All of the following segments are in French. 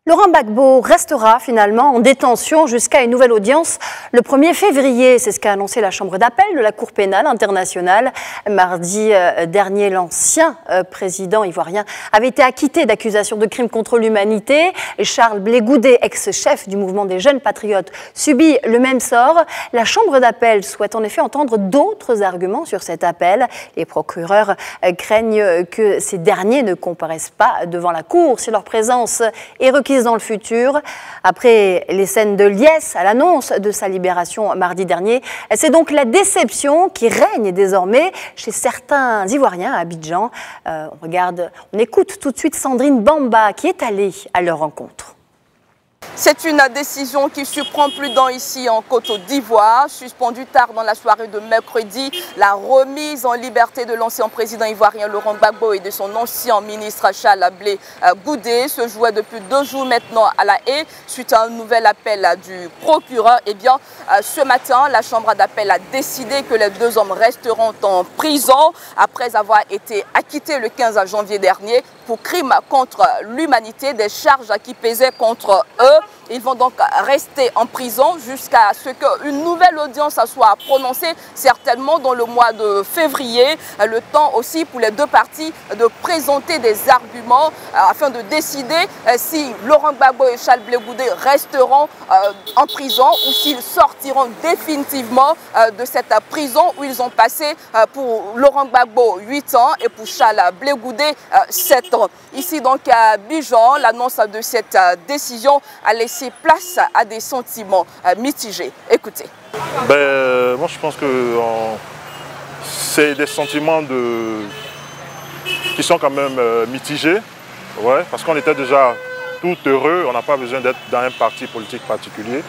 Laurent Gbagbo restera finalement en détention jusqu'à une nouvelle audience le 1er février. C'est ce qu'a annoncé la Chambre d'appel de la Cour pénale internationale. Mardi dernier, l'ancien président ivoirien avait été acquitté d'accusations de crimes contre l'humanité. Charles Blé Goudé, ex-chef du mouvement des jeunes patriotes, subit le même sort. La Chambre d'appel souhaite en effet entendre d'autres arguments sur cet appel. Les procureurs craignent que ces derniers ne comparaissent pas devant la Cour si leur présence est requise dans le futur. Après les scènes de liesse à l'annonce de sa libération mardi dernier, c'est donc la déception qui règne désormais chez certains Ivoiriens à Abidjan. On écoute tout de suite Sandrine Bamba qui est allée à leur rencontre. C'est une décision qui surprend plus d'un ici en Côte d'Ivoire. Suspendue tard dans la soirée de mercredi, la remise en liberté de l'ancien président ivoirien Laurent Gbagbo et de son ancien ministre Charles Blé Goudé se jouait depuis 2 jours maintenant à La Haye suite à un nouvel appel du procureur. Ce matin, la Chambre d'appel a décidé que les 2 hommes resteront en prison après avoir été acquittés le 15 janvier dernier pour crimes contre l'humanité, des charges qui pesaient contre eux. Ils vont donc rester en prison jusqu'à ce qu'une nouvelle audience soit prononcée, certainement dans le mois de février. Le temps aussi pour les 2 parties de présenter des arguments afin de décider si Laurent Gbagbo et Charles Blé Goudé resteront en prison ou s'ils sortiront définitivement de cette prison où ils ont passé pour Laurent Gbagbo 8 ans et pour Charles Blé Goudé 7 ans. Ici donc à Abidjan, l'annonce de cette décision a laissé place à des sentiments mitigés. Écoutez. Moi je pense que c'est des sentiments qui sont quand même mitigés, parce qu'on était déjà tout heureux, on n'a pas besoin d'être dans un parti politique particulier.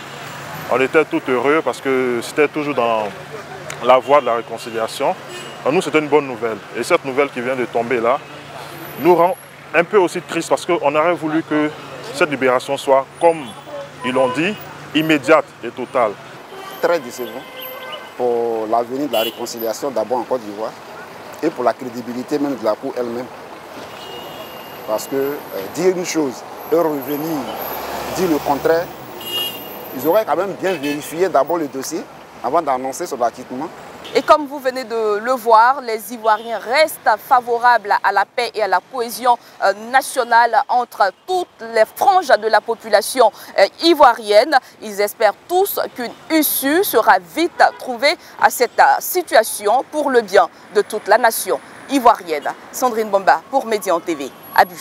On était tout heureux parce que c'était toujours dans la voie de la réconciliation. Alors nous, c'était une bonne nouvelle. Et cette nouvelle qui vient de tomber là nous rend un peu aussi triste parce qu'on aurait voulu que cette libération soit, comme ils l'ont dit, immédiate et totale. Très décevant pour l'avenir de la réconciliation d'abord en Côte d'Ivoire et pour la crédibilité même de la Cour elle-même. Parce que dire une chose et revenir dire le contraire, ils auraient quand même bien vérifié d'abord le dossier avant d'annoncer son acquittement. Et comme vous venez de le voir, les Ivoiriens restent favorables à la paix et à la cohésion nationale entre toutes les franges de la population ivoirienne. Ils espèrent tous qu'une issue sera vite trouvée à cette situation pour le bien de toute la nation ivoirienne. Sandrine Bamba pour Médian TV, Abidjan.